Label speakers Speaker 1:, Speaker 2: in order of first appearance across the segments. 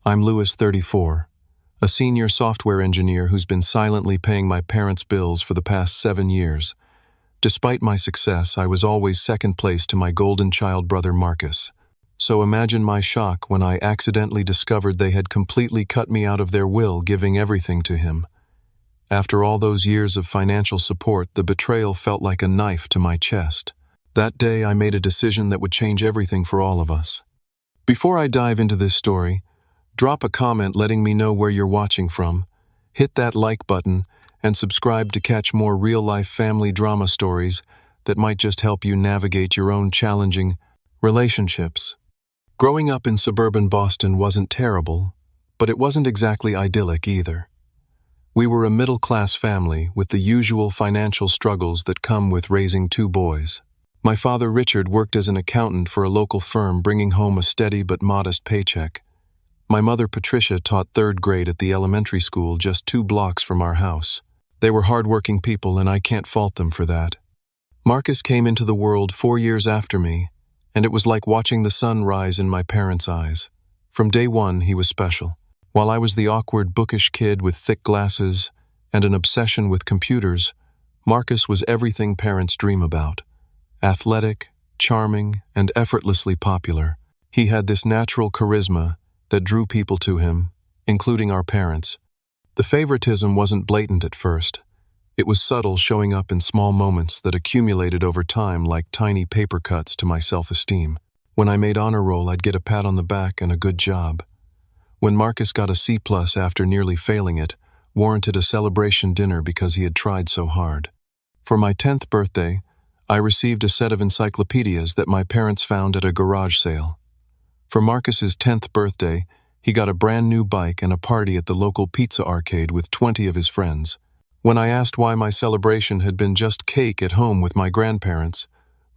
Speaker 1: I'm Lewis, 34, a senior software engineer who's been silently paying my parents' bills for the past 7 years. Despite my success, I was always second place to my golden child brother Marcus. So imagine my shock when I accidentally discovered they had completely cut me out of their will, giving everything to him. After all those years of financial support, the betrayal felt like a knife to my chest. That day, I made a decision that would change everything for all of us. Before I dive into this story, drop a comment letting me know where you're watching from, hit that like button, and subscribe to catch more real-life family drama stories that might just help you navigate your own challenging relationships. Growing up in suburban Boston wasn't terrible, but it wasn't exactly idyllic either. We were a middle-class family with the usual financial struggles that come with raising 2 boys. My father Richard worked as an accountant for a local firm, bringing home a steady but modest paycheck. My mother Patricia taught 3rd grade at the elementary school just 2 blocks from our house. They were hard-working people, and I can't fault them for that. Marcus came into the world 4 years after me, and it was like watching the sun rise in my parents' eyes. From day one, he was special. While I was the awkward, bookish kid with thick glasses and an obsession with computers, Marcus was everything parents dream about. Athletic, charming, and effortlessly popular. He had this natural charisma that drew people to him, including our parents. The favoritism wasn't blatant at first. It was subtle, showing up in small moments that accumulated over time like tiny paper cuts to my self-esteem. When I made honor roll, I'd get a pat on the back and a good job. When Marcus got a C+ after nearly failing it, warranted a celebration dinner because he had tried so hard. For my 10th birthday, I received a set of encyclopedias that my parents found at a garage sale. For Marcus's 10th birthday, he got a brand new bike and a party at the local pizza arcade with 20 of his friends. When I asked why my celebration had been just cake at home with my grandparents,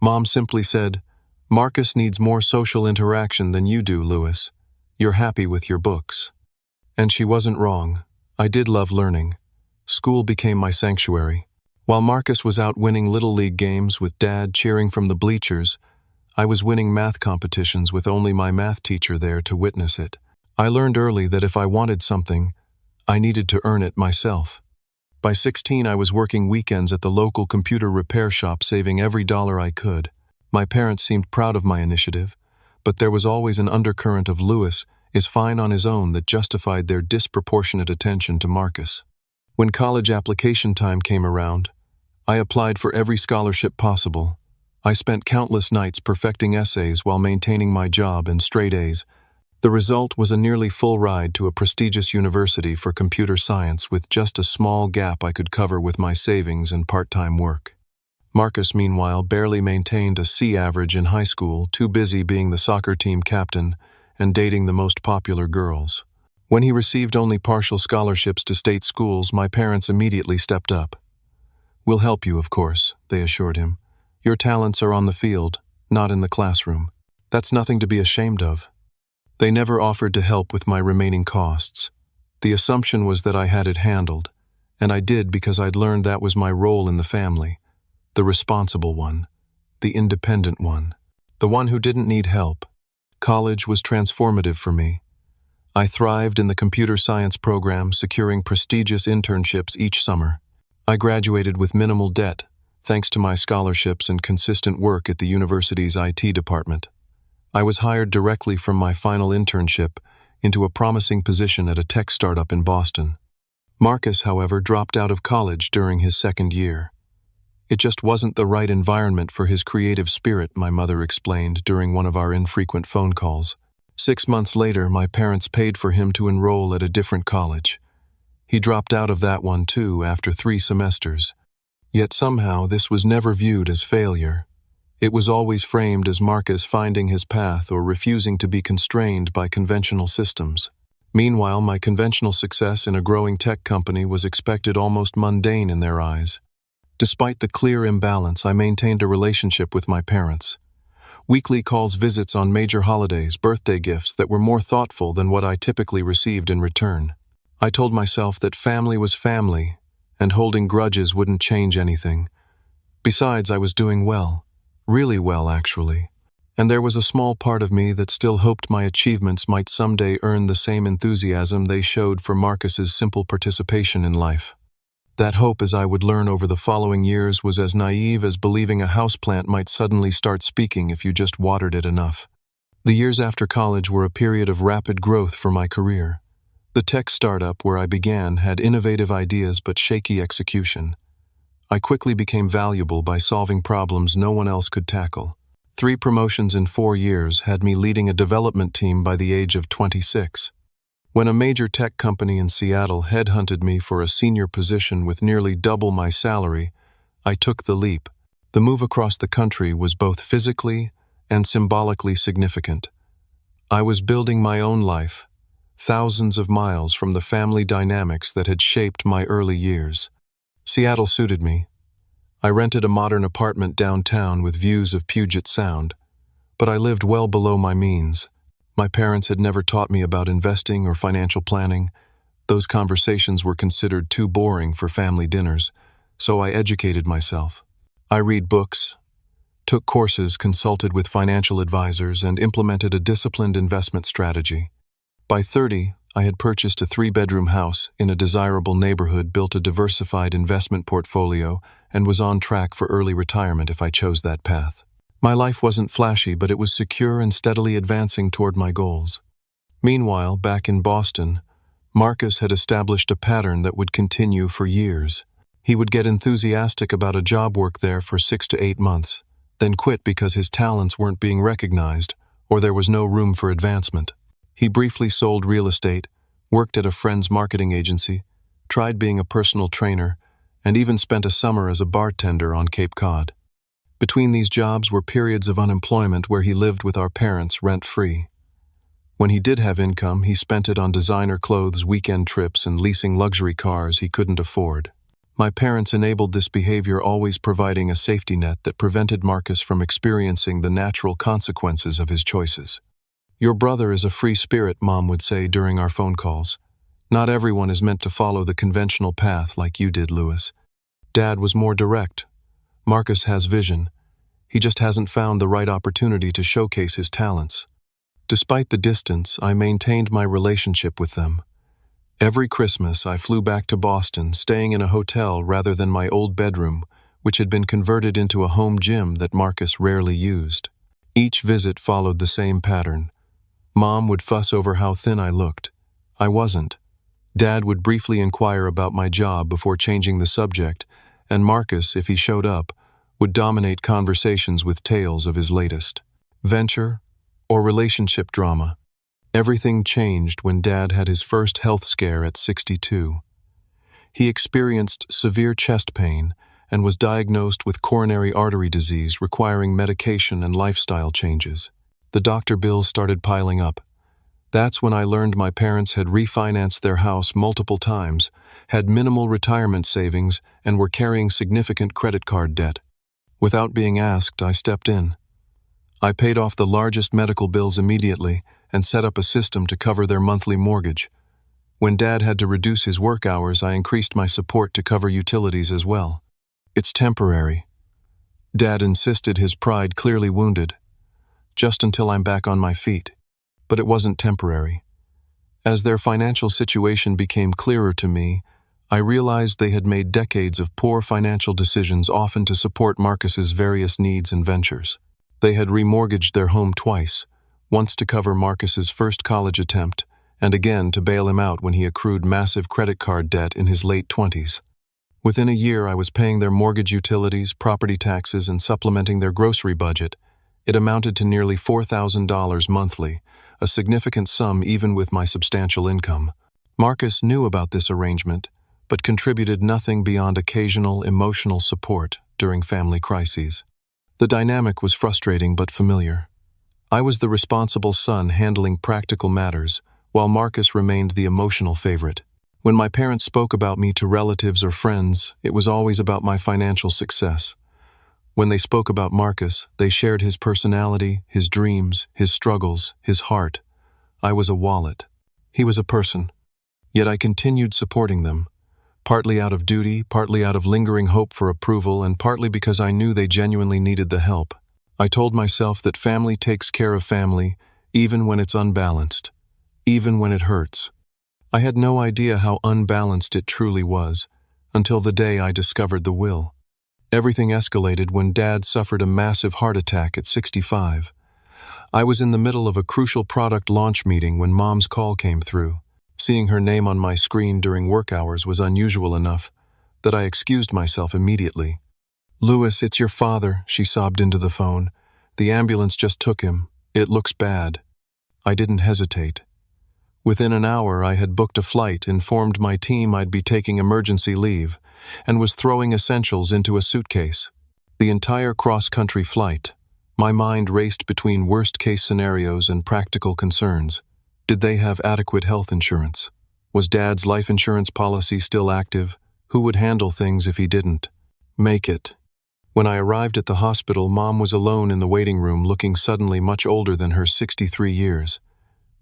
Speaker 1: Mom simply said, "Marcus needs more social interaction than you do, Lewis. You're happy with your books." And she wasn't wrong. I did love learning. School became my sanctuary. While Marcus was out winning Little League games with Dad cheering from the bleachers, I was winning math competitions with only my math teacher there to witness it. I learned early that if I wanted something, I needed to earn it myself. By 16, I was working weekends at the local computer repair shop, saving every dollar I could. My parents seemed proud of my initiative, but there was always an undercurrent of Lewis is fine on his own that justified their disproportionate attention to Marcus. When college application time came around, I applied for every scholarship possible. I spent countless nights perfecting essays while maintaining my job and straight A's. The result was a nearly full ride to a prestigious university for computer science with just a small gap I could cover with my savings and part-time work. Marcus, meanwhile, barely maintained a C average in high school, too busy being the soccer team captain and dating the most popular girls. When he received only partial scholarships to state schools, my parents immediately stepped up. "We'll help you, of course," they assured him. "Your talents are on the field, not in the classroom. That's nothing to be ashamed of." They never offered to help with my remaining costs. The assumption was that I had it handled, and I did because I'd learned that was my role in the family. The responsible one, the independent one, the one who didn't need help. College was transformative for me. I thrived in the computer science program, securing prestigious internships each summer. I graduated with minimal debt, thanks to my scholarships and consistent work at the university's IT department. I was hired directly from my final internship into a promising position at a tech startup in Boston. Marcus, however, dropped out of college during his 2nd year. "It just wasn't the right environment for his creative spirit," my mother explained during one of our infrequent phone calls. 6 months later, my parents paid for him to enroll at a different college. He dropped out of that one too after 3 semesters. Yet somehow this was never viewed as failure. It was always framed as Marcus finding his path or refusing to be constrained by conventional systems. Meanwhile, my conventional success in a growing tech company was expected almost mundane in their eyes. Despite the clear imbalance, I maintained a relationship with my parents. Weekly calls, visits on major holidays, birthday gifts that were more thoughtful than what I typically received in return. I told myself that family was family, and holding grudges wouldn't change anything. Besides, I was doing well. Really well, actually. And there was a small part of me that still hoped my achievements might someday earn the same enthusiasm they showed for Marcus's simple participation in life. That hope, as I would learn over the following years, was as naive as believing a houseplant might suddenly start speaking if you just watered it enough. The years after college were a period of rapid growth for my career. The tech startup where I began had innovative ideas but shaky execution. I quickly became valuable by solving problems no one else could tackle. 3 promotions in 4 years had me leading a development team by the age of 26. When a major tech company in Seattle headhunted me for a senior position with nearly double my salary, I took the leap. The move across the country was both physically and symbolically significant. I was building my own life, thousands of miles from the family dynamics that had shaped my early years. Seattle suited me. I rented a modern apartment downtown with views of Puget Sound, but I lived well below my means. My parents had never taught me about investing or financial planning. Those conversations were considered too boring for family dinners, so I educated myself. I read books, took courses, consulted with financial advisors, and implemented a disciplined investment strategy. By 30, I had purchased a 3-bedroom house in a desirable neighborhood, built a diversified investment portfolio, and was on track for early retirement if I chose that path. My life wasn't flashy, but it was secure and steadily advancing toward my goals. Meanwhile, back in Boston, Marcus had established a pattern that would continue for years. He would get enthusiastic about a job work there for 6 to 8 months, then quit because his talents weren't being recognized or there was no room for advancement. He briefly sold real estate, worked at a friend's marketing agency, tried being a personal trainer, and even spent a summer as a bartender on Cape Cod. Between these jobs were periods of unemployment where he lived with our parents rent-free. When he did have income, he spent it on designer clothes, weekend trips, and leasing luxury cars he couldn't afford. My parents enabled this behavior, always providing a safety net that prevented Marcus from experiencing the natural consequences of his choices. "Your brother is a free spirit," Mom would say during our phone calls. "Not everyone is meant to follow the conventional path like you did, Lewis." Dad was more direct. "Marcus has vision. He just hasn't found the right opportunity to showcase his talents." Despite the distance, I maintained my relationship with them. Every Christmas, I flew back to Boston, staying in a hotel rather than my old bedroom, which had been converted into a home gym that Marcus rarely used. Each visit followed the same pattern. Mom would fuss over how thin I looked. I wasn't. Dad would briefly inquire about my job before changing the subject, and Marcus, if he showed up, would dominate conversations with tales of his latest venture or relationship drama. Everything changed when Dad had his first health scare at 62. He experienced severe chest pain and was diagnosed with coronary artery disease, requiring medication and lifestyle changes. The doctor bills started piling up. That's when I learned my parents had refinanced their house multiple times, had minimal retirement savings, and were carrying significant credit card debt. Without being asked, I stepped in. I paid off the largest medical bills immediately and set up a system to cover their monthly mortgage. When Dad had to reduce his work hours, I increased my support to cover utilities as well. "It's temporary," Dad insisted, his pride clearly wounded. "Just until I'm back on my feet." But it wasn't temporary. As their financial situation became clearer to me, I realized they had made decades of poor financial decisions, often to support Marcus's various needs and ventures. They had remortgaged their home twice, once to cover Marcus's first college attempt, and again to bail him out when he accrued massive credit card debt in his late 20s. Within a year, I was paying their mortgage, utilities, property taxes, and supplementing their grocery budget. It amounted to nearly $4,000 monthly, a significant sum even with my substantial income. Marcus knew about this arrangement, but contributed nothing beyond occasional emotional support during family crises. The dynamic was frustrating but familiar. I was the responsible son handling practical matters, while Marcus remained the emotional favorite. When my parents spoke about me to relatives or friends, it was always about my financial success. When they spoke about Marcus, they shared his personality, his dreams, his struggles, his heart. I was a wallet. He was a person. Yet I continued supporting them, partly out of duty, partly out of lingering hope for approval, and partly because I knew they genuinely needed the help. I told myself that family takes care of family, even when it's unbalanced, even when it hurts. I had no idea how unbalanced it truly was, until the day I discovered the will. Everything escalated when Dad suffered a massive heart attack at 65. I was in the middle of a crucial product launch meeting when Mom's call came through. Seeing her name on my screen during work hours was unusual enough that I excused myself immediately. "Louis, it's your father," she sobbed into the phone. "The ambulance just took him. It looks bad." I didn't hesitate. Within an hour, I had booked a flight, informed my team I'd be taking emergency leave, and was throwing essentials into a suitcase. The entire cross-country flight, my mind raced between worst-case scenarios and practical concerns. Did they have adequate health insurance? Was Dad's life insurance policy still active? Who would handle things if he didn't? Make it. When I arrived at the hospital, Mom was alone in the waiting room, looking suddenly much older than her 63 years.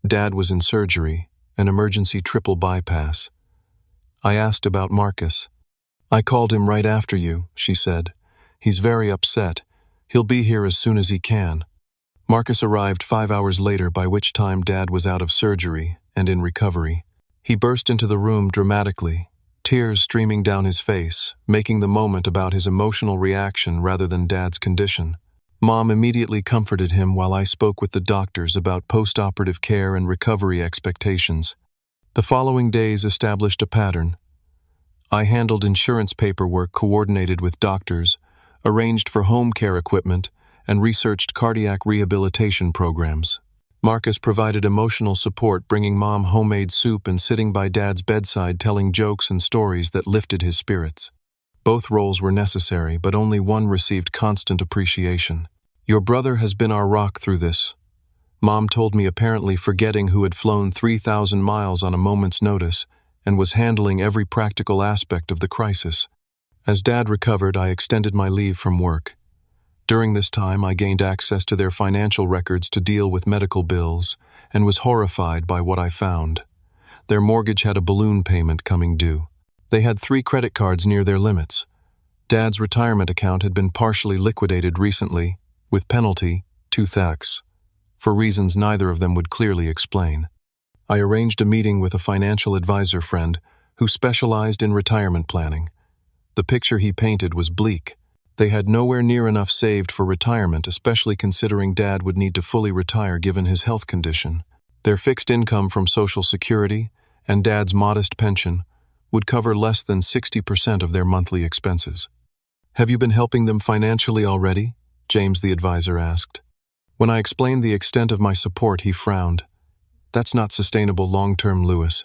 Speaker 1: Dad was in surgery, an emergency triple bypass. I asked about Marcus. "I called him right after you," she said. "He's very upset. He'll be here as soon as he can." Marcus arrived 5 hours later, by which time Dad was out of surgery and in recovery. He burst into the room dramatically, tears streaming down his face, making the moment about his emotional reaction rather than Dad's condition. Mom immediately comforted him while I spoke with the doctors about post-operative care and recovery expectations. The following days established a pattern. I handled insurance paperwork, coordinated with doctors, arranged for home care equipment, and researched cardiac rehabilitation programs. Marcus provided emotional support, bringing Mom homemade soup and sitting by Dad's bedside telling jokes and stories that lifted his spirits. Both roles were necessary, but only one received constant appreciation. "Your brother has been our rock through this," Mom told me, apparently forgetting who had flown 3,000 miles on a moment's notice and was handling every practical aspect of the crisis. As Dad recovered, I extended my leave from work. During this time, I gained access to their financial records to deal with medical bills and was horrified by what I found. Their mortgage had a balloon payment coming due. They had 3 credit cards near their limits. Dad's retirement account had been partially liquidated recently, with penalty, 2,000, for reasons neither of them would clearly explain. I arranged a meeting with a financial advisor friend who specialized in retirement planning. The picture he painted was bleak. They had nowhere near enough saved for retirement, especially considering Dad would need to fully retire given his health condition. Their fixed income from Social Security and Dad's modest pension would cover less than 60% of their monthly expenses. "Have you been helping them financially already?" James, the advisor, asked. When I explained the extent of my support, he frowned. "That's not sustainable long-term, Louis.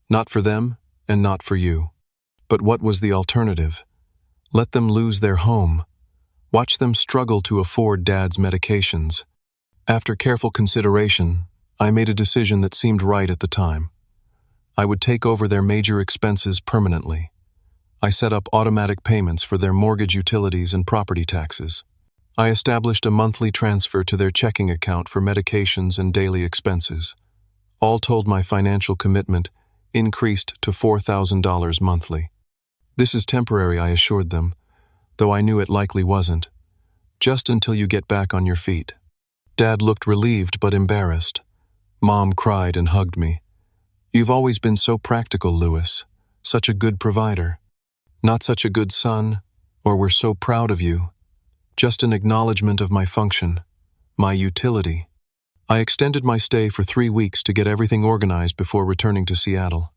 Speaker 1: Not for them, and not for you." But what was the alternative? Let them lose their home. Watch them struggle to afford Dad's medications. After careful consideration, I made a decision that seemed right at the time. I would take over their major expenses permanently. I set up automatic payments for their mortgage, utilities, and property taxes. I established a monthly transfer to their checking account for medications and daily expenses. All told, my financial commitment increased to $4,000 monthly. "This is temporary," I assured them, though I knew it likely wasn't. "Just until you get back on your feet." Dad looked relieved but embarrassed. Mom cried and hugged me. "You've always been so practical, Louis. Such a good provider. Not such a good son, or we're so proud of you. Just an acknowledgement of my function, my utility." I extended my stay for 3 weeks to get everything organized before returning to Seattle.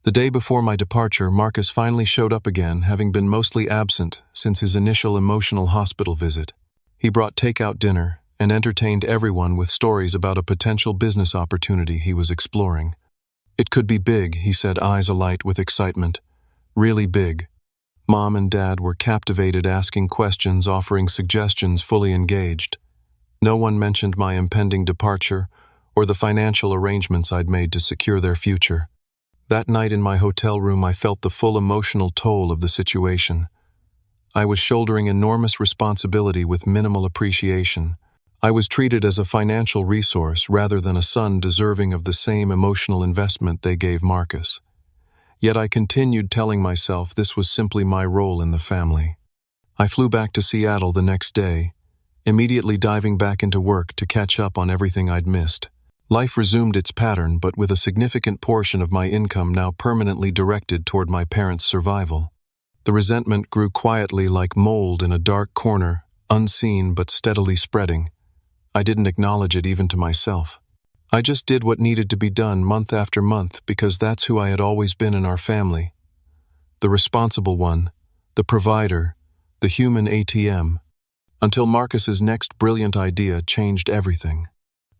Speaker 1: The day before my departure, Marcus finally showed up again, having been mostly absent since his initial emotional hospital visit. He brought takeout dinner and entertained everyone with stories about a potential business opportunity he was exploring. "It could be big," he said, eyes alight with excitement. "Really big." Mom and Dad were captivated, asking questions, offering suggestions, fully engaged. No one mentioned my impending departure or the financial arrangements I'd made to secure their future. That night in my hotel room, I felt the full emotional toll of the situation. I was shouldering enormous responsibility with minimal appreciation. I was treated as a financial resource rather than a son deserving of the same emotional investment they gave Marcus. Yet I continued telling myself this was simply my role in the family. I flew back to Seattle the next day, immediately diving back into work to catch up on everything I'd missed. Life resumed its pattern, but with a significant portion of my income now permanently directed toward my parents' survival. The resentment grew quietly like mold in a dark corner, unseen but steadily spreading. I didn't acknowledge it even to myself. I just did what needed to be done month after month because that's who I had always been in our family. The responsible one, the provider, the human ATM. Until Marcus's next brilliant idea changed everything.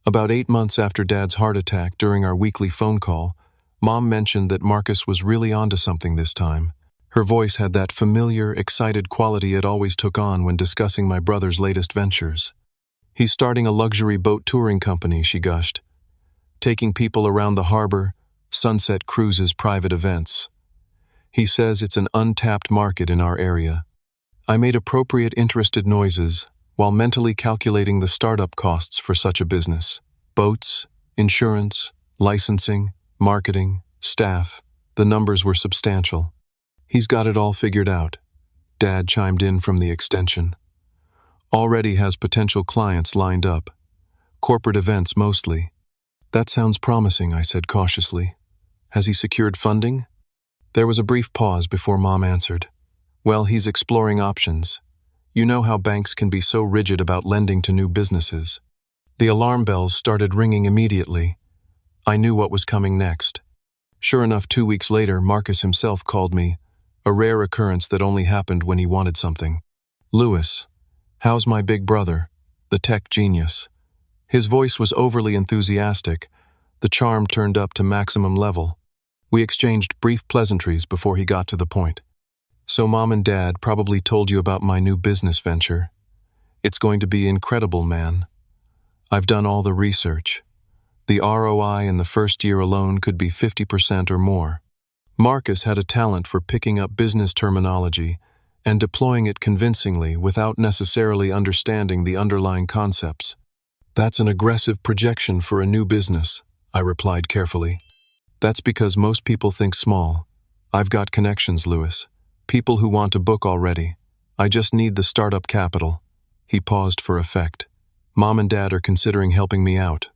Speaker 1: About 8 months after Dad's heart attack, during our weekly phone call, Mom mentioned that Marcus was really onto something this time. Her voice had that familiar, excited quality it always took on when discussing my brother's latest ventures. He's starting a luxury boat touring company, she gushed. Taking people around the harbor, sunset cruises, private events. He says it's an untapped market in our area. I made appropriate interested noises while mentally calculating the startup costs for such a business. Boats, insurance, licensing, marketing, staff. The numbers were substantial. He's got it all figured out. Dad chimed in from the extension. Already has potential clients lined up. Corporate events mostly. That sounds promising, I said cautiously. Has he secured funding? There was a brief pause before Mom answered. Well, he's exploring options. You know how banks can be so rigid about lending to new businesses. The alarm bells started ringing immediately. I knew what was coming next. Sure enough, 2 weeks later, Marcus himself called me, a rare occurrence that only happened when he wanted something. Louis, how's my big brother, the tech genius? His voice was overly enthusiastic, the charm turned up to maximum level. We exchanged brief pleasantries before he got to the point. So Mom and Dad probably told you about my new business venture. It's going to be incredible, man. I've done all the research. The ROI in the first year alone could be 50% or more. Marcus had a talent for picking up business terminology and deploying it convincingly without necessarily understanding the underlying concepts. That's an aggressive projection for a new business, I replied carefully. That's because most people think small. I've got connections, Louis. People who want to book already. I just need the startup capital. He paused for effect. Mom and Dad are considering helping me out.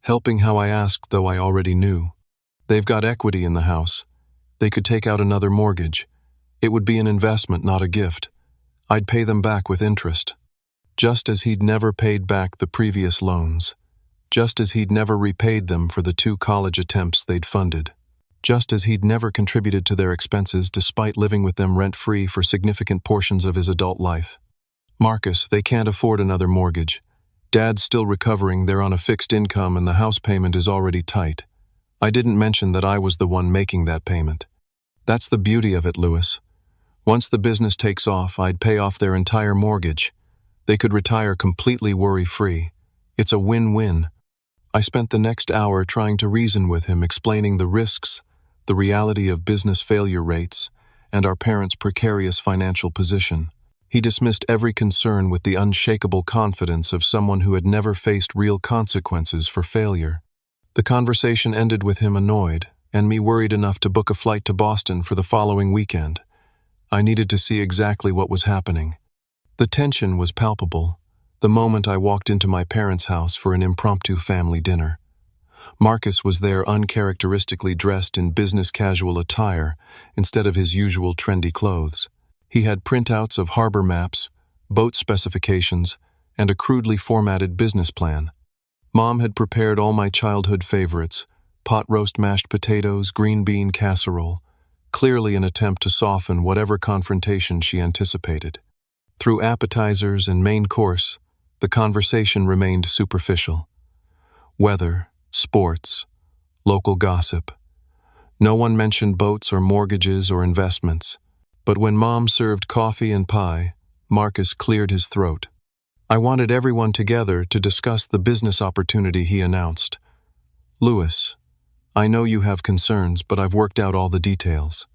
Speaker 1: Helping how I asked, though I already knew. They've got equity in the house. They could take out another mortgage. It would be an investment, not a gift. I'd pay them back with interest. Just as he'd never paid back the previous loans. Just as he'd never repaid them for the 2 college attempts they'd funded. Just as he'd never contributed to their expenses despite living with them rent-free for significant portions of his adult life. Marcus, they can't afford another mortgage. Dad's still recovering, they're on a fixed income and the house payment is already tight. I didn't mention that I was the one making that payment. That's the beauty of it, Louis. Once the business takes off, I'd pay off their entire mortgage. They could retire completely worry-free. It's a win-win. I spent the next hour trying to reason with him, explaining the risks, the reality of business failure rates, and our parents' precarious financial position. He dismissed every concern with the unshakable confidence of someone who had never faced real consequences for failure. The conversation ended with him annoyed, and me worried enough to book a flight to Boston for the following weekend. I needed to see exactly what was happening. The tension was palpable, the moment I walked into my parents' house for an impromptu family dinner. Marcus was there uncharacteristically dressed in business casual attire instead of his usual trendy clothes. He had printouts of harbor maps, boat specifications, and a crudely formatted business plan. Mom had prepared all my childhood favorites, pot roast mashed potatoes, green bean casserole, clearly an attempt to soften whatever confrontation she anticipated. Through appetizers and main course, the conversation remained superficial. Weather, sports, local gossip. No one mentioned boats or mortgages or investments. But when Mom served coffee and pie, Marcus cleared his throat. I wanted everyone together to discuss the business opportunity he announced. Louis, I know you have concerns, but I've worked out all the details.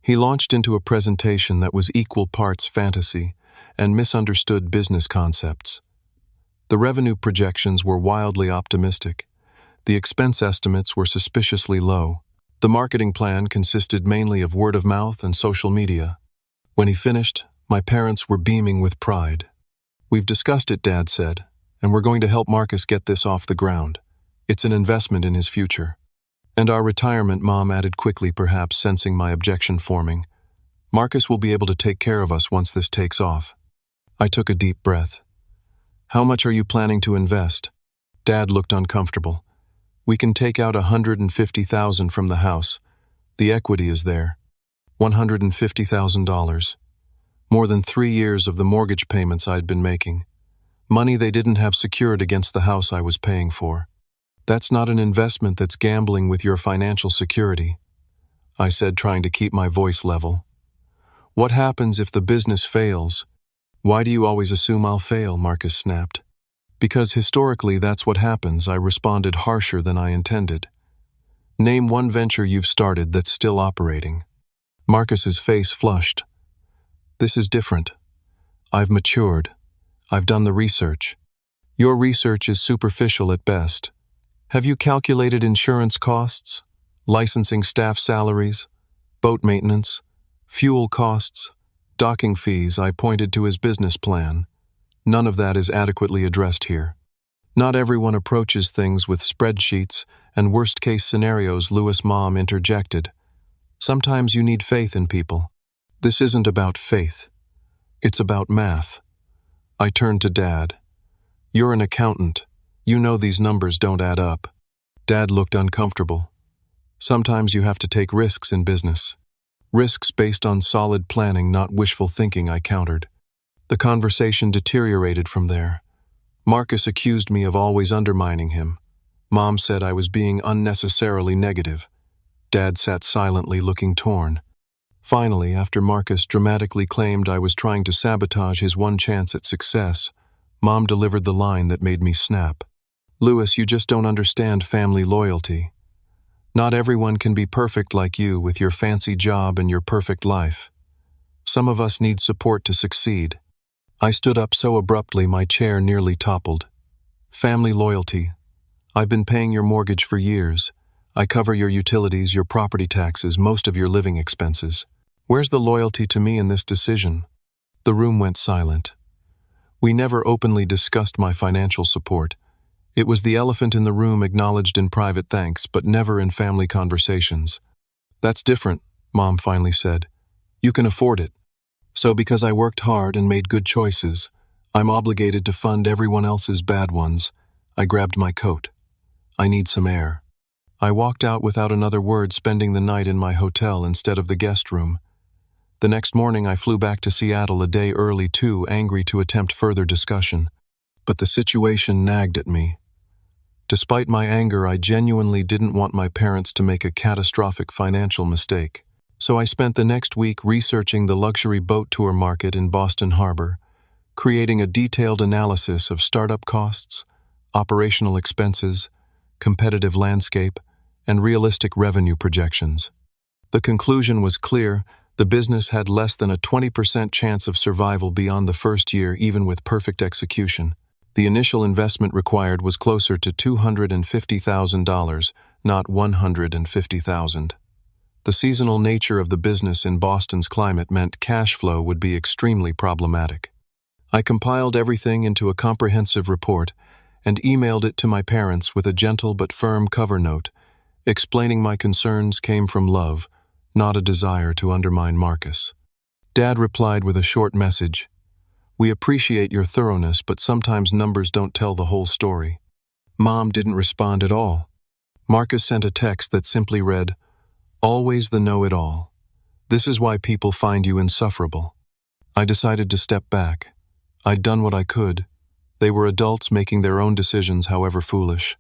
Speaker 1: He launched into a presentation that was equal parts fantasy and misunderstood business concepts. The revenue projections were wildly optimistic. The expense estimates were suspiciously low. The marketing plan consisted mainly of word of mouth and social media. When he finished, my parents were beaming with pride. "We've discussed it," Dad said, "and we're going to help Marcus get this off the ground. It's an investment in his future." "And our retirement," Mom added quickly, perhaps sensing my objection forming. "Marcus will be able to take care of us once this takes off." I took a deep breath. "How much are you planning to invest?" Dad looked uncomfortable. "We can take out $150,000 from the house. The equity is there. $150,000. More than 3 years of the mortgage payments I'd been making. Money they didn't have secured against the house I was paying for. That's not an investment, that's gambling with your financial security," I said, trying to keep my voice level. "What happens if the business fails?" "Why do you always assume I'll fail?" Marcus snapped. "Because historically that's what happens," I responded, harsher than I intended. "Name one venture you've started that's still operating." Marcus's face flushed. "This is different. I've matured. I've done the research." "Your research is superficial at best. Have you calculated insurance costs, licensing staff salaries, boat maintenance, fuel costs, docking fees?" I pointed to his business plan. "None of that is adequately addressed here. Not everyone approaches things with spreadsheets and worst-case scenarios," Mom interjected. "Sometimes you need faith in people." "This isn't about faith. It's about math." I turned to Dad. "You're an accountant. You know these numbers don't add up." Dad looked uncomfortable. "Sometimes you have to take risks in business. Risks based on solid planning, not wishful thinking," I countered. The conversation deteriorated from there. Marcus accused me of always undermining him. Mom said I was being unnecessarily negative. Dad sat silently, looking torn. Finally, after Marcus dramatically claimed I was trying to sabotage his one chance at success, Mom delivered the line that made me snap. "Louis, you just don't understand family loyalty. Not everyone can be perfect like you with your fancy job and your perfect life. Some of us need support to succeed." I stood up so abruptly my chair nearly toppled. "Family loyalty. I've been paying your mortgage for years. I cover your utilities, your property taxes, most of your living expenses. Where's the loyalty to me in this decision?" The room went silent. We never openly discussed my financial support. It was the elephant in the room, acknowledged in private thanks, but never in family conversations. "That's different," Mom finally said. "You can afford it. So because I worked hard and made good choices, I'm obligated to fund everyone else's bad ones." I grabbed my coat. "I need some air." I walked out without another word, spending the night in my hotel instead of the guest room. The next morning I flew back to Seattle a day early, too angry to attempt further discussion. But the situation nagged at me. Despite my anger, I genuinely didn't want my parents to make a catastrophic financial mistake. So I spent the next week researching the luxury boat tour market in Boston Harbor, creating a detailed analysis of startup costs, operational expenses, competitive landscape, and realistic revenue projections. The conclusion was clear: the business had less than a 20% chance of survival beyond the first year, even with perfect execution. The initial investment required was closer to $250,000, not $150,000. The seasonal nature of the business in Boston's climate meant cash flow would be extremely problematic. I compiled everything into a comprehensive report and emailed it to my parents with a gentle but firm cover note, explaining my concerns came from love, not a desire to undermine Marcus. Dad replied with a short message. "We appreciate your thoroughness, but sometimes numbers don't tell the whole story." Mom didn't respond at all. Marcus sent a text that simply read, "Always the know-it-all. This is why people find you insufferable." I decided to step back. I'd done what I could. They were adults making their own decisions, however foolish.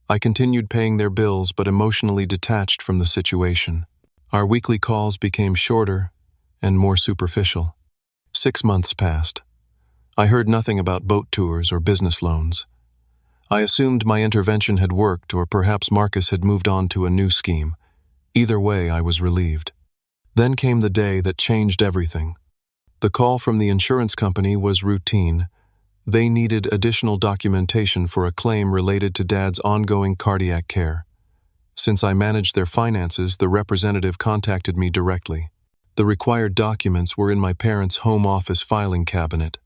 Speaker 1: I continued paying their bills, but emotionally detached from the situation. Our weekly calls became shorter and more superficial. 6 months passed. I heard nothing about boat tours or business loans. I assumed my intervention had worked, or perhaps Marcus had moved on to a new scheme. Either way, I was relieved. Then came the day that changed everything. The call from the insurance company was routine. They needed additional documentation for a claim related to Dad's ongoing cardiac care. Since I managed their finances, the representative contacted me directly. The required documents were in my parents' home office filing cabinet.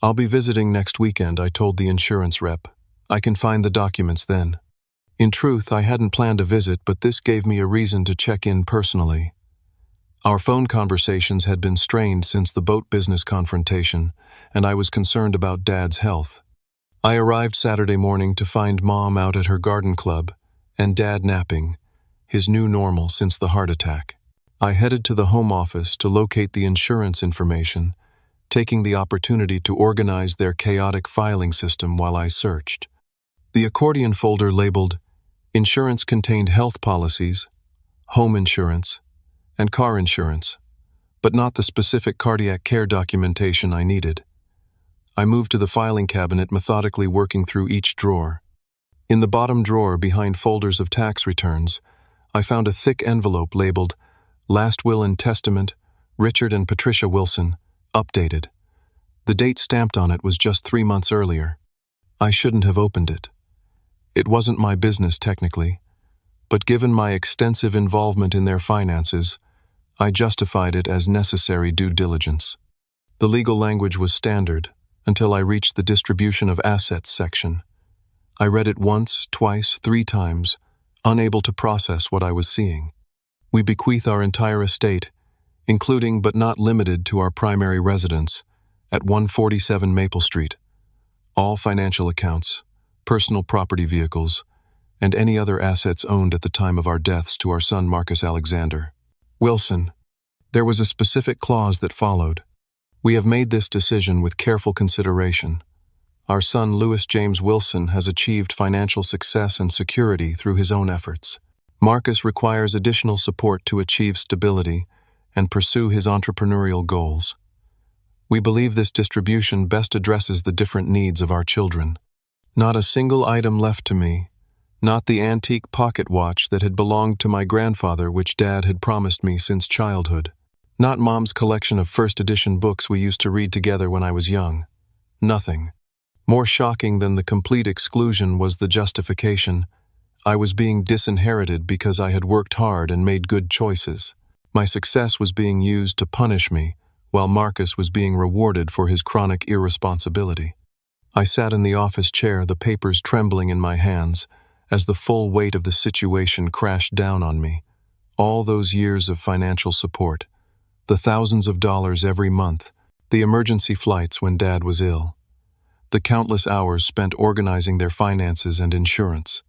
Speaker 1: I'll be visiting next weekend, I told the insurance rep. I can find the documents then. In truth, I hadn't planned a visit, but this gave me a reason to check in personally. Our phone conversations had been strained since the boat business confrontation, and I was concerned about Dad's health. I arrived Saturday morning to find Mom out at her garden club and Dad napping, his new normal since the heart attack. I headed to the home office to locate the insurance information, taking the opportunity to organize their chaotic filing system while I searched. The accordion folder labeled Insurance contained health policies, home insurance, and car insurance, but not the specific cardiac care documentation I needed. I moved to the filing cabinet, methodically working through each drawer. In the bottom drawer, behind folders of tax returns, I found a thick envelope labeled Last Will and Testament, Richard and Patricia Wilson, updated. The date stamped on it was just 3 months earlier. I shouldn't have opened it. It wasn't my business technically, but given my extensive involvement in their finances, I justified it as necessary due diligence. The legal language was standard until I reached the distribution of assets section. I read it once, twice, 3 times, unable to process what I was seeing. We bequeath our entire estate, including but not limited to our primary residence, at 147 Maple Street. All financial accounts, personal property vehicles, and any other assets owned at the time of our deaths to our son Marcus Alexander Wilson. There was a specific clause that followed. We have made this decision with careful consideration. Our son Louis James Wilson has achieved financial success and security through his own efforts. Marcus requires additional support to achieve stability and pursue his entrepreneurial goals. We believe this distribution best addresses the different needs of our children. Not a single item left to me, not the antique pocket watch that had belonged to my grandfather which Dad had promised me since childhood. Not Mom's collection of first edition books we used to read together when I was young. Nothing. More shocking than the complete exclusion was the justification. I was being disinherited because I had worked hard and made good choices. My success was being used to punish me, while Marcus was being rewarded for his chronic irresponsibility. I sat in the office chair, the papers trembling in my hands, as the full weight of the situation crashed down on me. All those years of financial support, the thousands of dollars every month, the emergency flights when Dad was ill, the countless hours spent organizing their finances and insurance,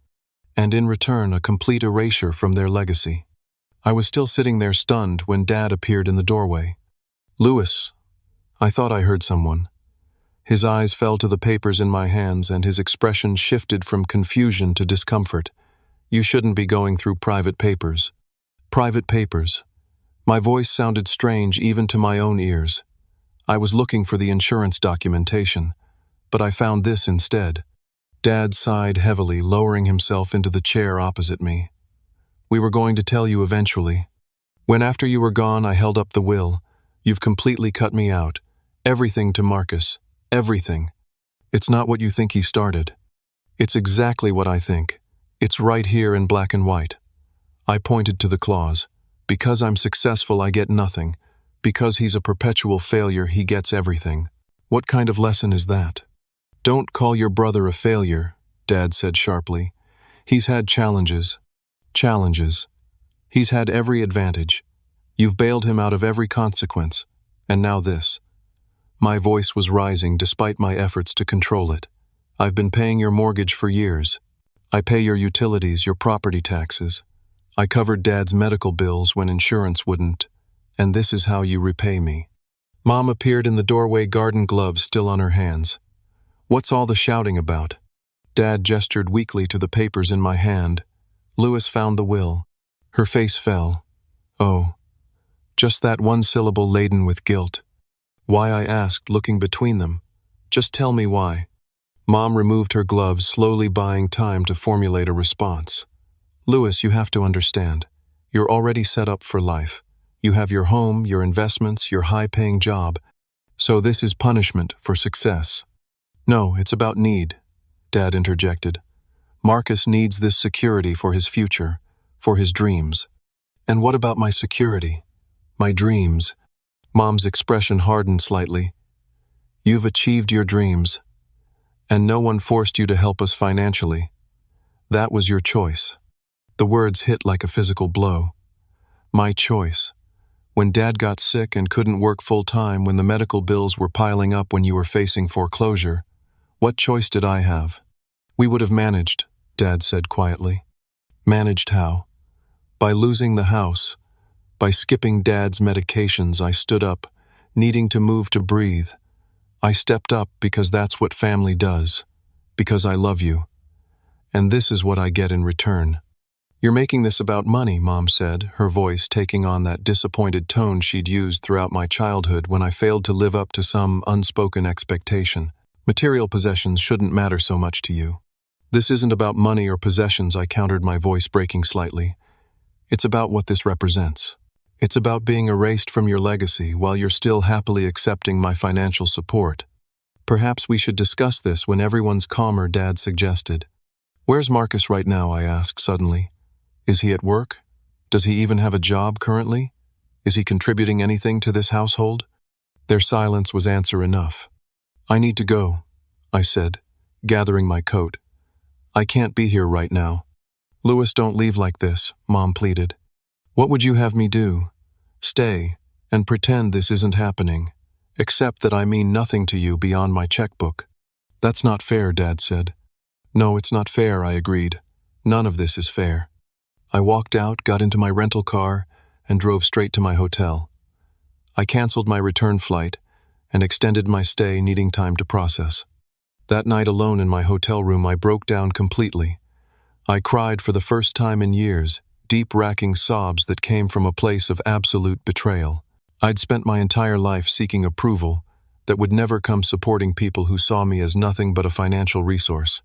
Speaker 1: and in return a complete erasure from their legacy. I was still sitting there stunned when Dad appeared in the doorway. Louis, I thought I heard someone. His eyes fell to the papers in my hands and his expression shifted from confusion to discomfort. You shouldn't be going through private papers. Private papers. My voice sounded strange even to my own ears. I was looking for the insurance documentation, but I found this instead. Dad sighed heavily, lowering himself into the chair opposite me. We were going to tell you eventually. When after you were gone, I held up the will. You've completely cut me out. Everything to Marcus. Everything. It's not what you think he started. It's exactly what I think. It's right here in black and white. I pointed to the clause. Because I'm successful, I get nothing. Because he's a perpetual failure, he gets everything. What kind of lesson is that? Don't call your brother a failure, Dad said sharply. He's had challenges. Challenges. He's had every advantage. You've bailed him out of every consequence. And now this. My voice was rising despite my efforts to control it. I've been paying your mortgage for years. I pay your utilities, your property taxes. I covered Dad's medical bills when insurance wouldn't. And this is how you repay me. Mom appeared in the doorway, garden gloves still on her hands. What's all the shouting about? Dad gestured weakly to the papers in my hand. Louis found the will. Her face fell. Oh, just that one syllable laden with guilt. Why, I asked, looking between them. Just tell me why. Mom removed her gloves, slowly buying time to formulate a response. Louis, you have to understand. You're already set up for life. You have your home, your investments, your high-paying job. So this is punishment for success. No, it's about need, Dad interjected. Marcus needs this security for his future, for his dreams. And what about my security? My dreams? Mom's expression hardened slightly. You've achieved your dreams, and no one forced you to help us financially. That was your choice." The words hit like a physical blow. My choice. When Dad got sick and couldn't work full-time, when the medical bills were piling up, when you were facing foreclosure, what choice did I have? "We would have managed," Dad said quietly. Managed how? By losing the house. By skipping Dad's medications. I stood up, needing to move to breathe. I stepped up because that's what family does. Because I love you. And this is what I get in return. "You're making this about money," Mom said, her voice taking on that disappointed tone she'd used throughout my childhood when I failed to live up to some unspoken expectation. "Material possessions shouldn't matter so much to you." "This isn't about money or possessions," I countered, my voice breaking slightly. "It's about what this represents. It's about being erased from your legacy while you're still happily accepting my financial support." "Perhaps we should discuss this when everyone's calmer," Dad suggested. "Where's Marcus right now?" I asked suddenly. "Is he at work? Does he even have a job currently? Is he contributing anything to this household?" Their silence was answer enough. "I need to go," I said, gathering my coat. "I can't be here right now." "Louis, don't leave like this," Mom pleaded. "What would you have me do? Stay and pretend this isn't happening, except that I mean nothing to you beyond my checkbook?" "That's not fair," Dad said. "No, it's not fair," I agreed. "None of this is fair." I walked out, got into my rental car, and drove straight to my hotel. I canceled my return flight and extended my stay, needing time to process. That night alone in my hotel room, I broke down completely. I cried for the first time in years, deep racking sobs that came from a place of absolute betrayal. I'd spent my entire life seeking approval that would never come, supporting people who saw me as nothing but a financial resource.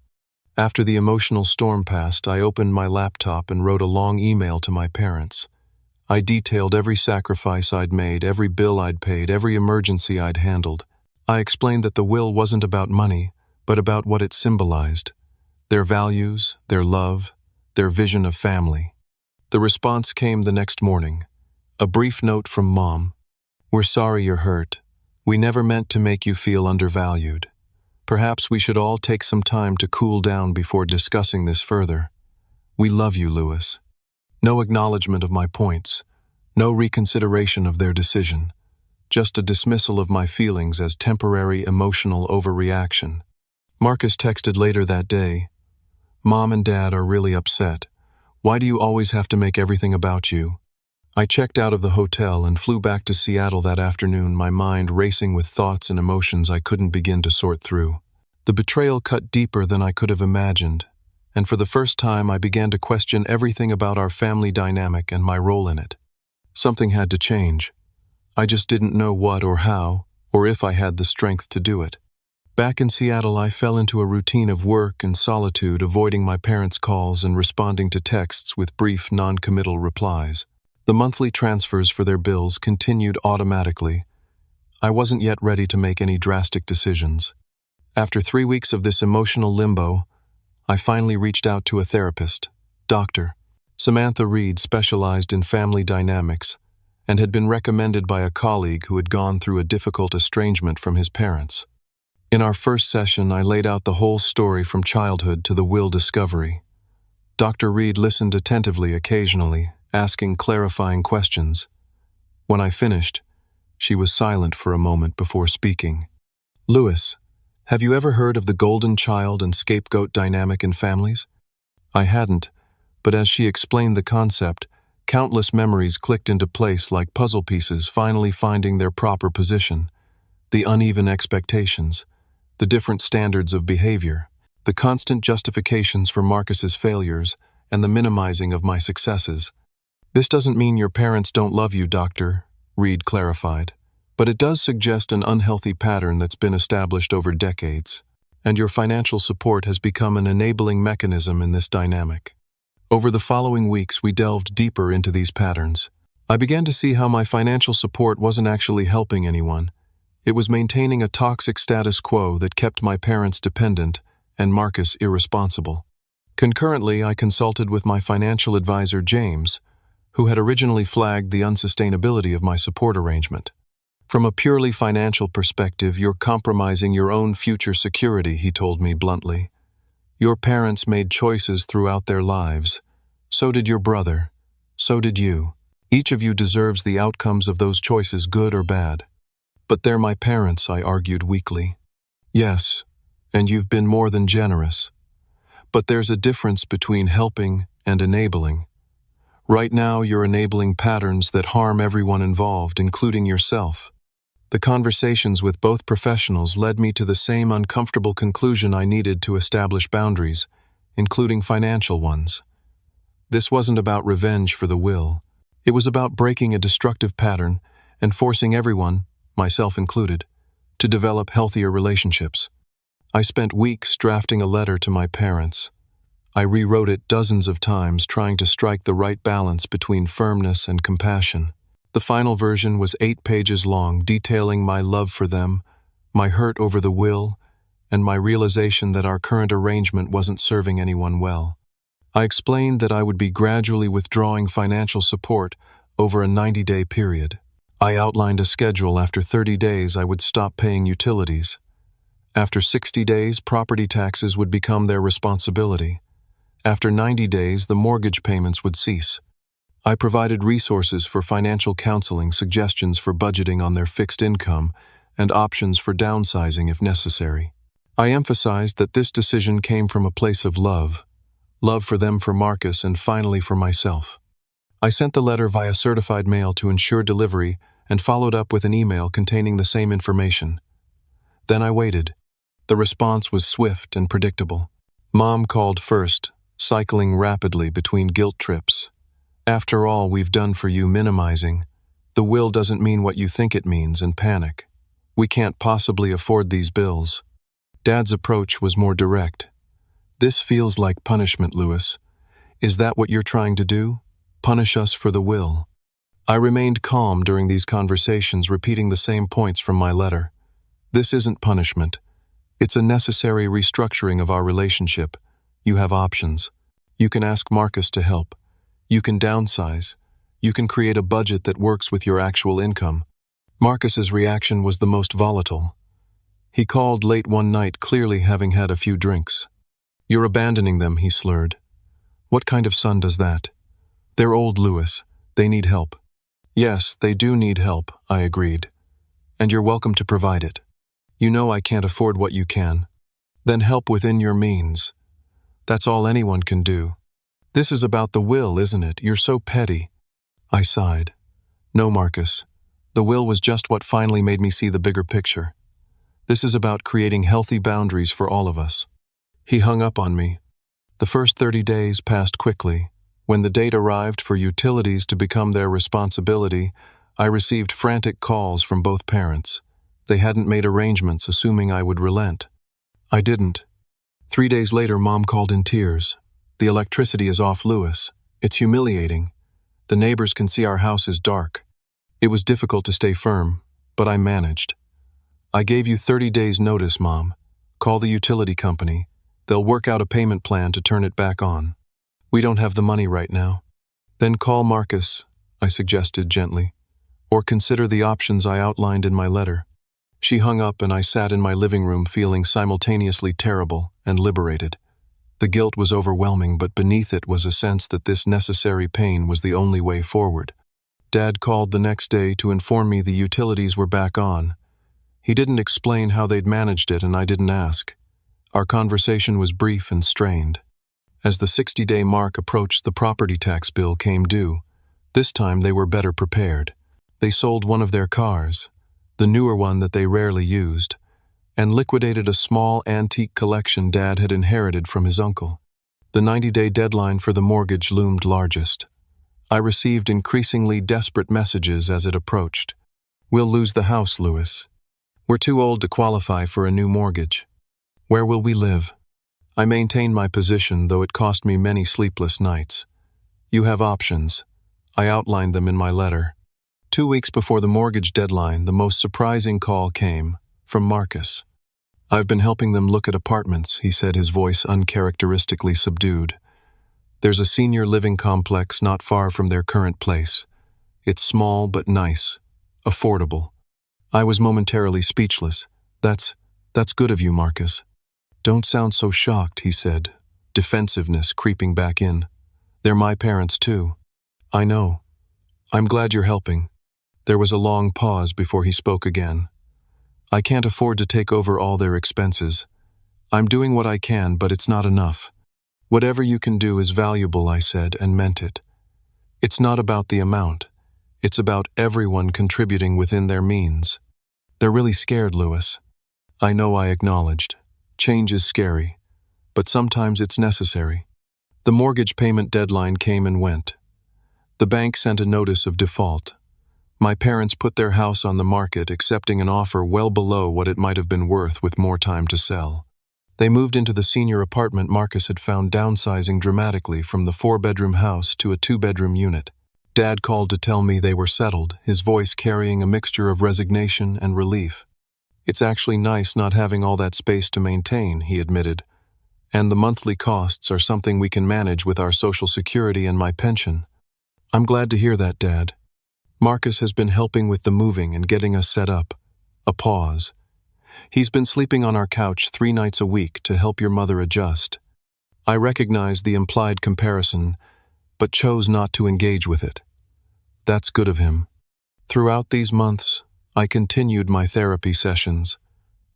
Speaker 1: After the emotional storm passed, I opened my laptop and wrote a long email to my parents. I detailed every sacrifice I'd made, every bill I'd paid, every emergency I'd handled. I explained that the will wasn't about money, but about what it symbolized: their values, their love, their vision of family. The response came the next morning. A brief note from Mom. "We're sorry you're hurt. We never meant to make you feel undervalued. Perhaps we should all take some time to cool down before discussing this further. We love you, Louis." No acknowledgement of my points, no reconsideration of their decision, just a dismissal of my feelings as temporary emotional overreaction. Marcus texted later that day, "Mom and Dad are really upset. Why do you always have to make everything about you?" I checked out of the hotel and flew back to Seattle that afternoon, my mind racing with thoughts and emotions I couldn't begin to sort through. The betrayal cut deeper than I could have imagined, and for the first time I began to question everything about our family dynamic and my role in it. Something had to change. I just didn't know what or how, or if I had the strength to do it. Back in Seattle, I fell into a routine of work and solitude, avoiding my parents' calls and responding to texts with brief, non-committal replies. The monthly transfers for their bills continued automatically. I wasn't yet ready to make any drastic decisions. After 3 weeks of this emotional limbo, I finally reached out to a therapist, Dr. Samantha Reed, specialized in family dynamics, and had been recommended by a colleague who had gone through a difficult estrangement from his parents. In our first session, I laid out the whole story from childhood to the will discovery. Dr. Reed listened attentively, occasionally asking clarifying questions. When I finished, she was silent for a moment before speaking. "Louis, have you ever heard of the golden child and scapegoat dynamic in families?" I hadn't, but as she explained the concept, countless memories clicked into place like puzzle pieces, finally finding their proper position. The uneven expectations, the different standards of behavior, the constant justifications for Marcus's failures, and the minimizing of my successes. "This doesn't mean your parents don't love you, Dr. Reed clarified, but it does suggest an unhealthy pattern that's been established over decades, and your financial support has become an enabling mechanism in this dynamic." Over the following weeks, we delved deeper into these patterns. I began to see how my financial support wasn't actually helping anyone. It was maintaining a toxic status quo that kept my parents dependent and Marcus irresponsible. Concurrently, I consulted with my financial advisor, James, who had originally flagged the unsustainability of my support arrangement. From a purely financial perspective, you're compromising your own future security, he told me bluntly. Your parents made choices throughout their lives. So did your brother. So did you. Each of you deserves the outcomes of those choices, good or bad. But they're my parents, I argued weakly. Yes, and you've been more than generous. But there's a difference between helping and enabling. Right now, you're enabling patterns that harm everyone involved, including yourself. The conversations with both professionals led me to the same uncomfortable conclusion I needed to establish boundaries, including financial ones. This wasn't about revenge for the will. It was about breaking a destructive pattern and forcing everyone, myself included, to develop healthier relationships. I spent weeks drafting a letter to my parents. I rewrote it dozens of times, trying to strike the right balance between firmness and compassion. The final version was 8 pages long, detailing my love for them, my hurt over the will, and my realization that our current arrangement wasn't serving anyone well. I explained that I would be gradually withdrawing financial support over a 90-day period. I outlined a schedule. After 30 days, I would stop paying utilities. After 60 days, property taxes would become their responsibility. After 90 days, the mortgage payments would cease. I provided resources for financial counseling, suggestions for budgeting on their fixed income, and options for downsizing if necessary. I emphasized that this decision came from a place of love for them, for Marcus, and finally for myself. I sent the letter via certified mail to ensure delivery and followed up with an email containing the same information. Then I waited. The response was swift and predictable. Mom called first, cycling rapidly between guilt trips. After all we've done for you, minimizing. The will doesn't mean what you think it means, and panic. We can't possibly afford these bills. Dad's approach was more direct. This feels like punishment, Lewis. Is that what you're trying to do? Punish us for the will? I remained calm during these conversations, repeating the same points from my letter. This isn't punishment. It's a necessary restructuring of our relationship. You have options. You can ask Marcus to help. You can downsize. You can create a budget that works with your actual income. Marcus's reaction was the most volatile. He called late one night, clearly having had a few drinks. You're abandoning them, he slurred. What kind of son does that? They're old, Lewis. They need help. Yes, they do need help, I agreed. And you're welcome to provide it. You know I can't afford what you can. Then help within your means. That's all anyone can do. This is about the will, isn't it? You're so petty. I sighed. No, Marcus. The will was just what finally made me see the bigger picture. This is about creating healthy boundaries for all of us. He hung up on me. The first 30 days passed quickly. When the date arrived for utilities to become their responsibility, I received frantic calls from both parents. They hadn't made arrangements, assuming I would relent. I didn't. 3 days later, Mom called in tears. The electricity is off, Lewis. It's humiliating. The neighbors can see our house is dark. It was difficult to stay firm, but I managed. I gave you 30 days notice, Mom. Call the utility company. They'll work out a payment plan to turn it back on. We don't have the money right now. Then call Marcus, I suggested gently, or consider the options I outlined in my letter. She hung up and I sat in my living room feeling simultaneously terrible and liberated. The guilt was overwhelming, but beneath it was a sense that this necessary pain was the only way forward. Dad called the next day to inform me the utilities were back on. He didn't explain how they'd managed it, and I didn't ask. Our conversation was brief and strained. As the 60-day mark approached, the property tax bill came due. This time they were better prepared. They sold one of their cars, the newer one that they rarely used, and liquidated a small antique collection Dad had inherited from his uncle. The 90-day deadline for the mortgage loomed largest. I received increasingly desperate messages as it approached. We'll lose the house, Lewis. We're too old to qualify for a new mortgage. Where will we live? I maintained my position, though it cost me many sleepless nights. You have options. I outlined them in my letter. 2 weeks before the mortgage deadline, the most surprising call came from Marcus. I've been helping them look at apartments, he said, his voice uncharacteristically subdued. There's a senior living complex not far from their current place. It's small but nice, affordable. I was momentarily speechless. That's good of you, Marcus. Don't sound so shocked, he said, defensiveness creeping back in. They're my parents, too. I know. I'm glad you're helping. There was a long pause before he spoke again. I can't afford to take over all their expenses. I'm doing what I can, but it's not enough. Whatever you can do is valuable, I said, and meant it. It's not about the amount. It's about everyone contributing within their means. They're really scared, Lewis. I know, I acknowledged. Change is scary, but sometimes it's necessary. The mortgage payment deadline came and went. The bank sent a notice of default. My parents put their house on the market, accepting an offer well below what it might have been worth with more time to sell. They moved into the senior apartment Marcus had found, downsizing dramatically from the 4-bedroom house to a 2-bedroom unit. Dad called to tell me they were settled, his voice carrying a mixture of resignation and relief. It's actually nice not having all that space to maintain, he admitted. And the monthly costs are something we can manage with our Social Security and my pension. I'm glad to hear that, Dad. Marcus has been helping with the moving and getting us set up. A pause. He's been sleeping on our couch 3 nights a week to help your mother adjust. I recognized the implied comparison, but chose not to engage with it. That's good of him. Throughout these months, I continued my therapy sessions.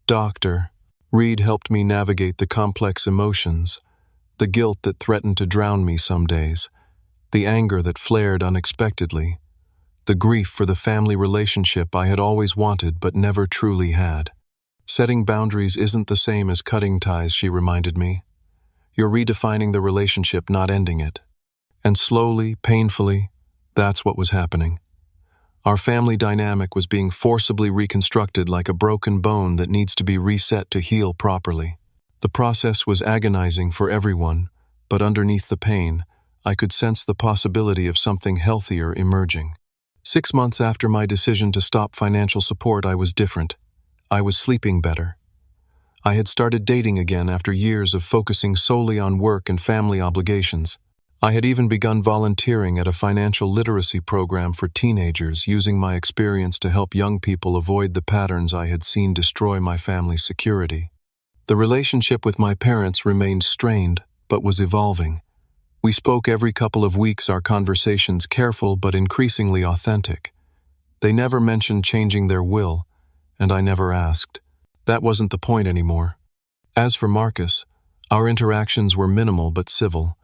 Speaker 1: Dr. Reed helped me navigate the complex emotions, the guilt that threatened to drown me some days, the anger that flared unexpectedly, the grief for the family relationship I had always wanted but never truly had. Setting boundaries isn't the same as cutting ties, she reminded me. You're redefining the relationship, not ending it. And slowly, painfully, that's what was happening. Our family dynamic was being forcibly reconstructed like a broken bone that needs to be reset to heal properly. The process was agonizing for everyone, but underneath the pain, I could sense the possibility of something healthier emerging. 6 months after my decision to stop financial support, I was different. I was sleeping better. I had started dating again after years of focusing solely on work and family obligations. I had even begun volunteering at a financial literacy program for teenagers, using my experience to help young people avoid the patterns I had seen destroy my family's security. The relationship with my parents remained strained, but was evolving. We spoke every couple of weeks, our conversations careful but increasingly authentic. They never mentioned changing their will, and I never asked. That wasn't the point anymore. As for Marcus, our interactions were minimal but civil.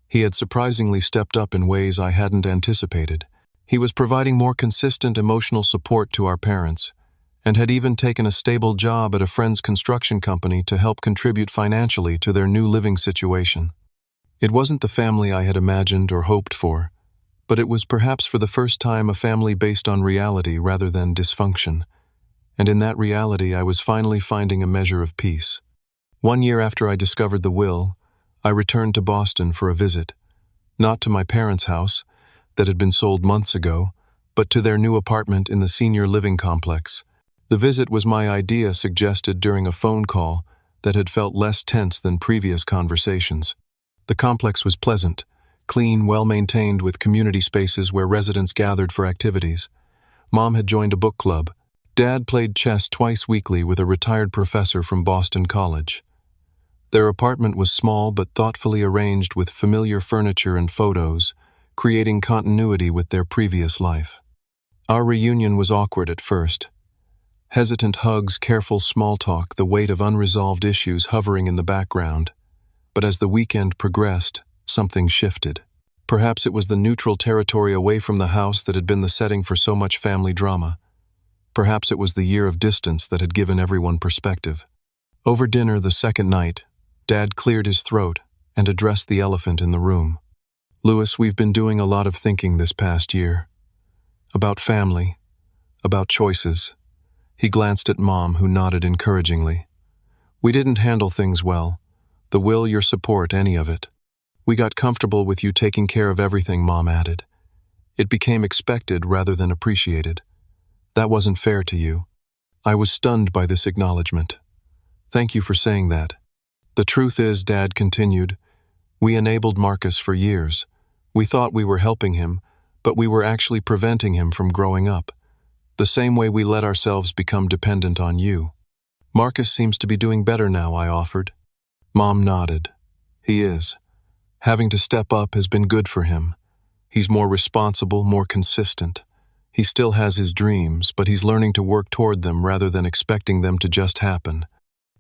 Speaker 1: He had surprisingly stepped up in ways I hadn't anticipated. He was providing more consistent emotional support to our parents, and had even taken a stable job at a friend's construction company to help contribute financially to their new living situation. It wasn't the family I had imagined or hoped for, but it was perhaps for the first time a family based on reality rather than dysfunction. And in that reality, I was finally finding a measure of peace. 1 year after I discovered the will, I returned to Boston for a visit, not to my parents' house, that had been sold months ago, but to their new apartment in the senior living complex. The visit was my idea, suggested during a phone call that had felt less tense than previous conversations. The complex was pleasant, clean, well-maintained, with community spaces where residents gathered for activities. Mom had joined a book club. Dad played chess twice weekly with a retired professor from Boston College. Their apartment was small but thoughtfully arranged with familiar furniture and photos, creating continuity with their previous life. Our reunion was awkward at first. Hesitant hugs, careful small talk, the weight of unresolved issues hovering in the background. But as the weekend progressed, something shifted. Perhaps it was the neutral territory away from the house that had been the setting for so much family drama. Perhaps it was the year of distance that had given everyone perspective. Over dinner the second night, Dad cleared his throat and addressed the elephant in the room. Lewis, we've been doing a lot of thinking this past year. About family, about choices. He glanced at Mom, who nodded encouragingly. We didn't handle things well. The will, your support, any of it. We got comfortable with you taking care of everything, Mom added. It became expected rather than appreciated. That wasn't fair to you. I was stunned by this acknowledgement. Thank you for saying that. The truth is, Dad continued, we enabled Marcus for years. We thought we were helping him, but we were actually preventing him from growing up. The same way we let ourselves become dependent on you. Marcus seems to be doing better now, I offered. Mom nodded. He is. Having to step up has been good for him. He's more responsible, more consistent. He still has his dreams, but he's learning to work toward them rather than expecting them to just happen.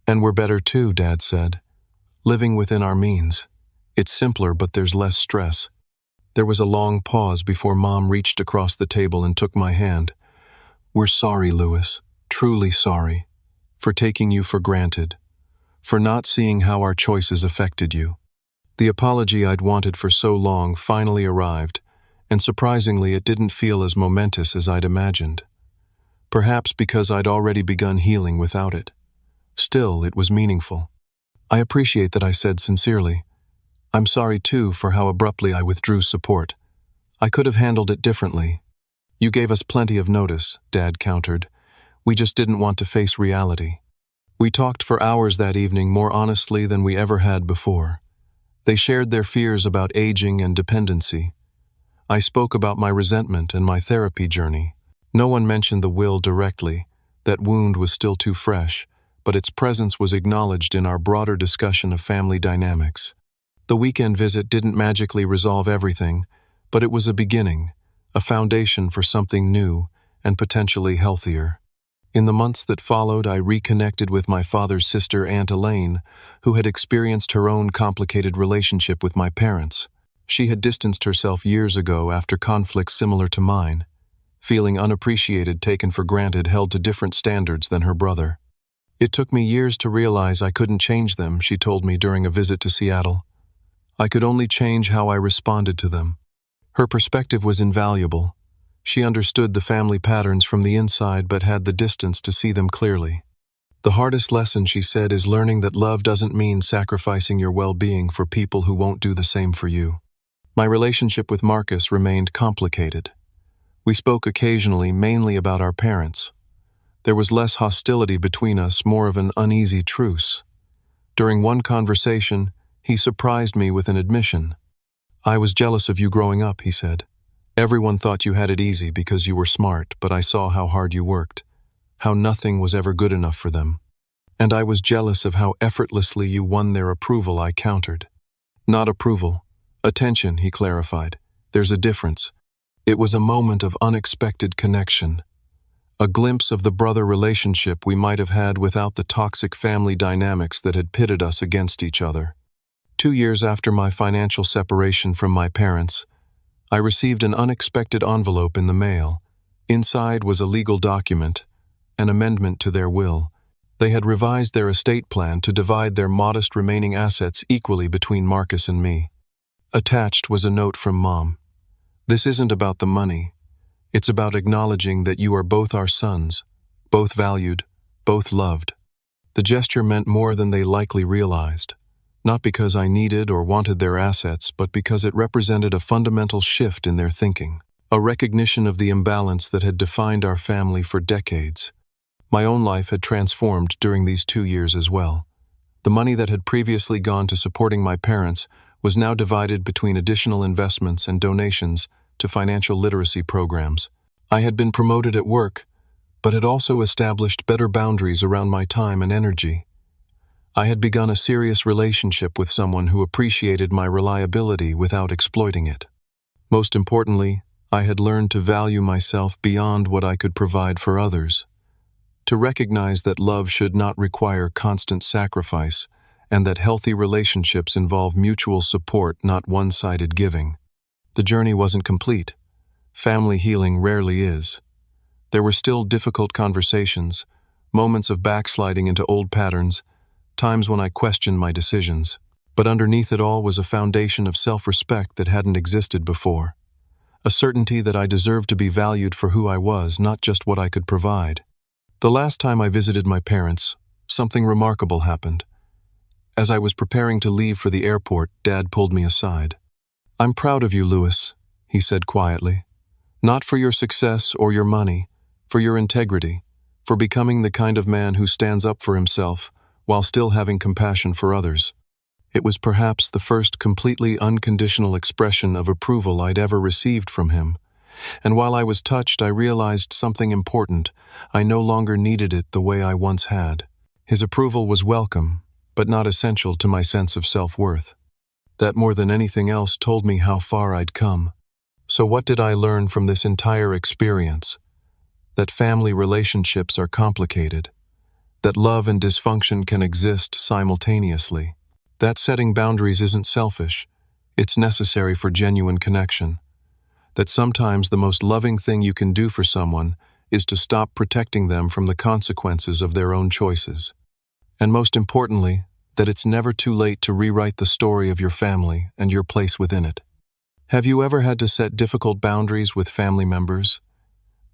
Speaker 1: And we're better too, Dad said. Living within our means. It's simpler, but there's less stress. There was a long pause before Mom reached across the table and took my hand. We're sorry, Louis, truly sorry, for taking you for granted, for not seeing how our choices affected you. The apology I'd wanted for so long finally arrived, and surprisingly it didn't feel as momentous as I'd imagined. Perhaps because I'd already begun healing without it. Still, it was meaningful. I appreciate that I said sincerely. I'm sorry too for how abruptly I withdrew support. I could have handled it differently. You gave us plenty of notice, Dad countered. We just didn't want to face reality. We talked for hours that evening more honestly than we ever had before. They shared their fears about aging and dependency. I spoke about my resentment and my therapy journey. No one mentioned the will directly. That wound was still too fresh, but its presence was acknowledged in our broader discussion of family dynamics. The weekend visit didn't magically resolve everything, but it was a beginning, a foundation for something new and potentially healthier. In the months that followed, I reconnected with my father's sister, Aunt Elaine, who had experienced her own complicated relationship with my parents. She had distanced herself years ago after conflicts similar to mine, feeling unappreciated, taken for granted, held to different standards than her brother. It took me years to realize I couldn't change them, she told me during a visit to Seattle. I could only change how I responded to them. Her perspective was invaluable. She understood the family patterns from the inside but had the distance to see them clearly. The hardest lesson, she said, is learning that love doesn't mean sacrificing your well-being for people who won't do the same for you. My relationship with Marcus remained complicated. We spoke occasionally, mainly about our parents. There was less hostility between us, more of an uneasy truce. During one conversation, he surprised me with an admission. I was jealous of you growing up, he said. Everyone thought you had it easy because you were smart, but I saw how hard you worked, how nothing was ever good enough for them. And I was jealous of how effortlessly you won their approval, I countered. Not approval, attention, he clarified. There's a difference. It was a moment of unexpected connection. A glimpse of the brother relationship we might have had without the toxic family dynamics that had pitted us against each other. 2 years after my financial separation from my parents, I received an unexpected envelope in the mail. Inside was a legal document, an amendment to their will. They had revised their estate plan to divide their modest remaining assets equally between Marcus and me. Attached was a note from Mom. This isn't about the money. It's about acknowledging that you are both our sons, both valued, both loved. The gesture meant more than they likely realized. Not because I needed or wanted their assets, but because it represented a fundamental shift in their thinking, a recognition of the imbalance that had defined our family for decades. My own life had transformed during these 2 years as well. The money that had previously gone to supporting my parents was now divided between additional investments and donations to financial literacy programs. I had been promoted at work, but had also established better boundaries around my time and energy. I had begun a serious relationship with someone who appreciated my reliability without exploiting it. Most importantly, I had learned to value myself beyond what I could provide for others, to recognize that love should not require constant sacrifice, and that healthy relationships involve mutual support, not one-sided giving. The journey wasn't complete. Family healing rarely is. There were still difficult conversations, moments of backsliding into old patterns, times when I questioned my decisions. But underneath it all was a foundation of self-respect that hadn't existed before. A certainty that I deserved to be valued for who I was, not just what I could provide. The last time I visited my parents, something remarkable happened. As I was preparing to leave for the airport, Dad pulled me aside. "I'm proud of you, Louis," he said quietly. "Not for your success or your money, for your integrity, for becoming the kind of man who stands up for himself while still having compassion for others." It was perhaps the first completely unconditional expression of approval I'd ever received from him, And while I was touched, I realized something important. I no longer needed it the way I once had. His approval was welcome, but not essential to my sense of self-worth. That more than anything else told me how far I'd come. So what did I learn from this entire experience? That family relationships are complicated. That love and dysfunction can exist simultaneously. That setting boundaries isn't selfish. It's necessary for genuine connection. That sometimes the most loving thing you can do for someone is to stop protecting them from the consequences of their own choices. And most importantly, that it's never too late to rewrite the story of your family and your place within it. Have you ever had to set difficult boundaries with family members?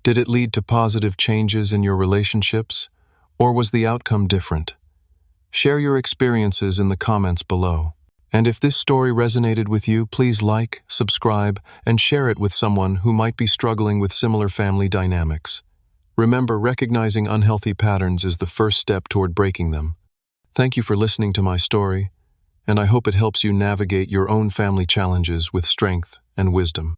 Speaker 1: Did it lead to positive changes in your relationships, or was the outcome different? Share your experiences in the comments below. And if this story resonated with you, please like, subscribe, and share it with someone who might be struggling with similar family dynamics. Remember, recognizing unhealthy patterns is the first step toward breaking them. Thank you for listening to my story, and I hope it helps you navigate your own family challenges with strength and wisdom.